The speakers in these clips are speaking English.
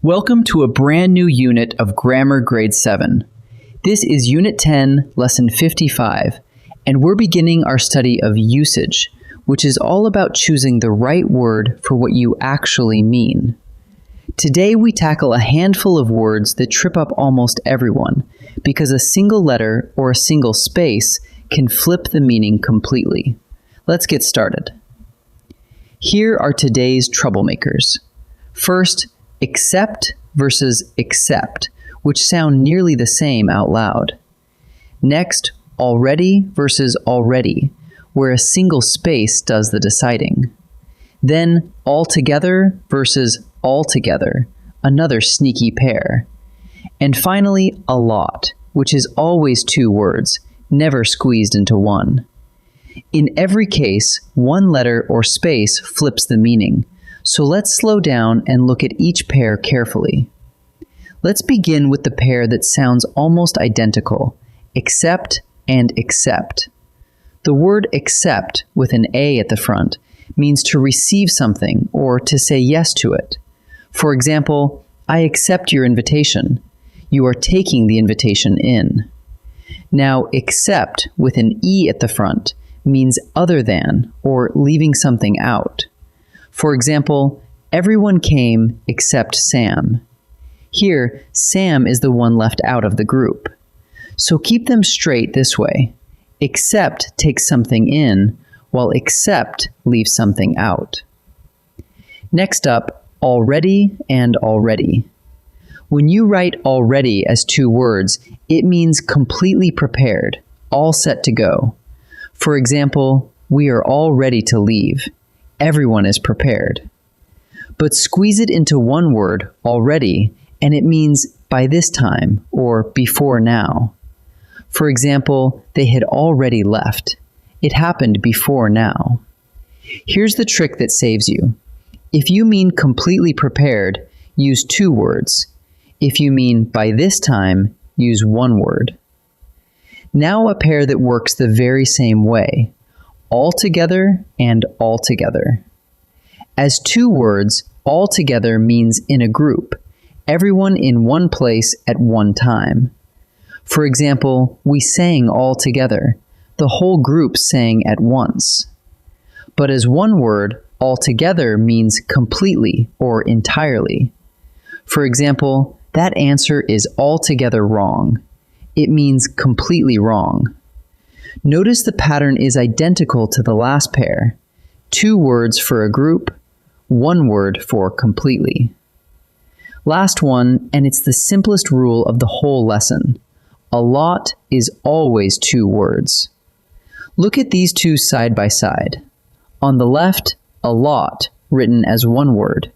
Welcome to a brand new unit of Grammar Grade 7. This is Unit 10, Lesson 55, and we're beginning our study of usage, which is all about choosing the right word for what you actually mean. Today we tackle a handful of words that trip up almost everyone, because a single letter or a single space can flip the meaning completely. Let's get started. Here are today's troublemakers. First, accept versus accept, which sound nearly the same out loud. Next, already versus already, where a single space does the deciding. Then, altogether versus altogether, another sneaky pair. And finally, a lot, which is always two words, never squeezed into one. In every case, one letter or space flips the meaning. So let's slow down and look at each pair carefully. Let's begin with the pair that sounds almost identical, accept and accept. The word accept, with an A at the front, means to receive something or to say yes to it. For example, I accept your invitation. You are taking the invitation in. Now, accept, with an E at the front, means other than or leaving something out. For example, everyone came except Sam. Here, Sam is the one left out of the group. So keep them straight this way. Accept takes something in, while accept leaves something out. Next up, already and already. When you write already as two words, it means completely prepared, all set to go. For example, we are all ready to leave. Everyone is prepared. But squeeze it into one word, already, and it means by this time or before now. For example, they had already left. It happened before now. Here's the trick that saves you. If you mean completely prepared, use two words. If you mean by this time, use one word. Now a pair that works the very same way. Altogether and altogether. As two words, altogether means in a group, everyone in one place at one time. For example, we sang all together. The whole group sang at once. But as one word, altogether means completely or entirely. For example, that answer is altogether wrong. It means completely wrong. Notice the pattern is identical to the last pair. Two words for a group, one word for completely. Last one, and it's the simplest rule of the whole lesson. A lot is always two words. Look at these two side by side. On the left, a lot, written as one word.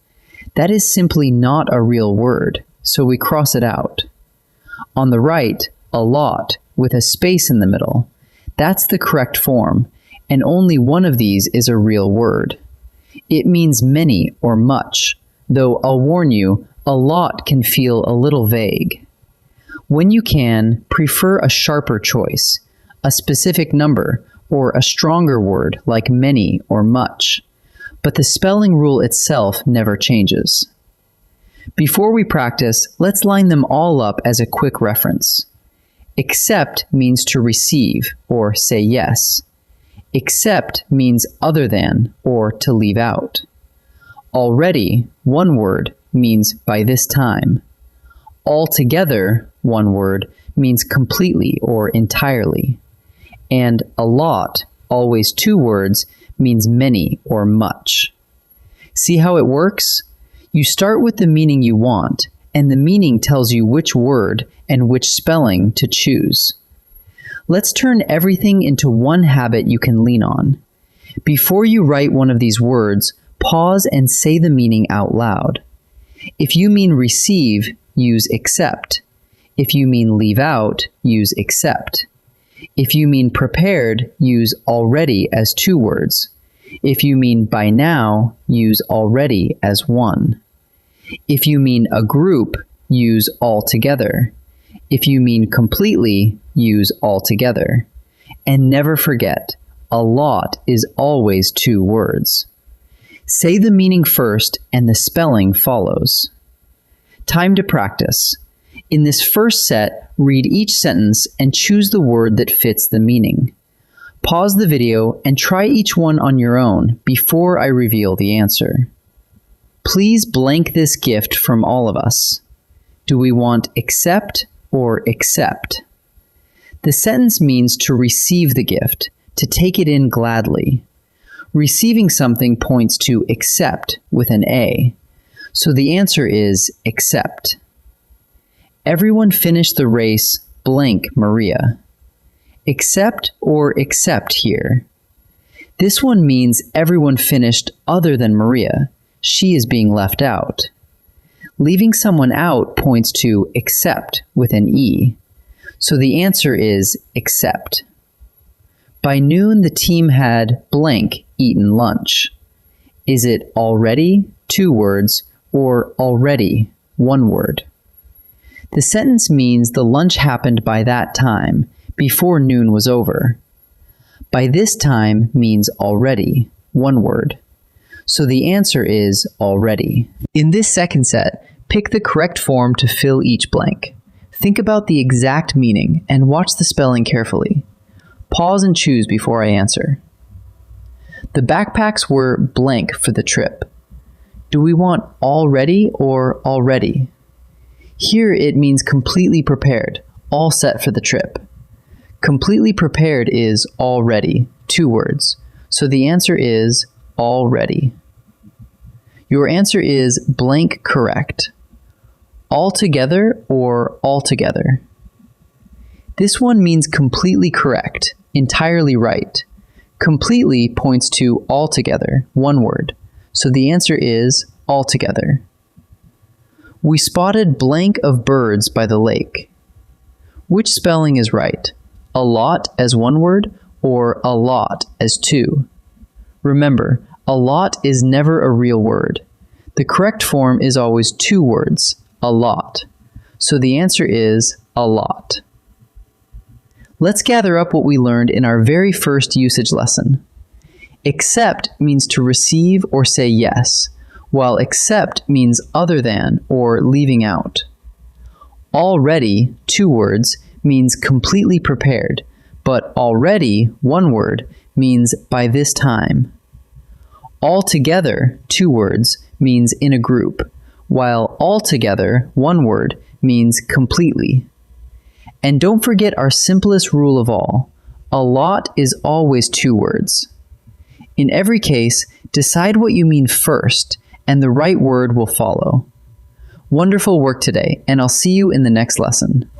That is simply not a real word, so we cross it out. On the right, a lot, with a space in the middle. That's the correct form, and only one of these is a real word. It means many or much, though I'll warn you, a lot can feel a little vague. When you can, prefer a sharper choice, a specific number, or a stronger word like many or much. But the spelling rule itself never changes. Before we practice, let's line them all up as a quick reference. Accept means to receive or say yes. Accept means other than or to leave out. Already, one word, means by this time. Altogether, one word, means completely or entirely. And a lot, always two words, means many or much. See how it works? You start with the meaning you want, and the meaning tells you which word and which spelling to choose. Let's turn everything into one habit you can lean on. Before you write one of these words, pause and say the meaning out loud. If you mean receive, use accept. If you mean leave out, use accept. If you mean prepared, use already as two words. If you mean by now, use already as one. If you mean a group, use altogether. If you mean completely, use altogether. And never forget, a lot is always two words. Say the meaning first and the spelling follows. Time to practice. In this first set, read each sentence and choose the word that fits the meaning. Pause the video and try each one on your own before I reveal the answer. Please blank this gift from all of us. Do we want accept or accept? The sentence means to receive the gift, to take it in gladly. Receiving something points to accept with an A, so the answer is accept. Everyone finished the race blank Maria. Accept or accept here. This one means everyone finished other than Maria. She is being left out. Leaving someone out points to accept with an E, so the answer is accept. By noon, the team had blank eaten lunch. Is it already, 2 words, or already, 1 word? The sentence means the lunch happened by that time, before noon was over. By this time means already, 1 word. So the answer is already. In this second set, pick the correct form to fill each blank. Think about the exact meaning and watch the spelling carefully. Pause and choose before I answer. The backpacks were blank for the trip. Do we want already or already? Here it means completely prepared, all set for the trip. Completely prepared is already, 2 words, so the answer is already. Your answer is blank correct. Altogether or altogether? This one means completely correct, entirely right. Completely points to altogether, 1 word, so the answer is altogether. We spotted blank of birds by the lake. Which spelling is right? A lot as 1 word or a lot as 2? Remember, a lot is never a real word. The correct form is always 2 words, a lot. So the answer is a lot. Let's gather up what we learned in our very first usage lesson. Accept means to receive or say yes, while accept means other than or leaving out. Already, 2 words, means completely prepared, but already, 1 word, means by this time. Altogether, 2 words, means in a group, while altogether, 1 word, means completely. And don't forget our simplest rule of all. A lot is always 2 words. In every case, decide what you mean first, and the right word will follow. Wonderful work today, and I'll see you in the next lesson.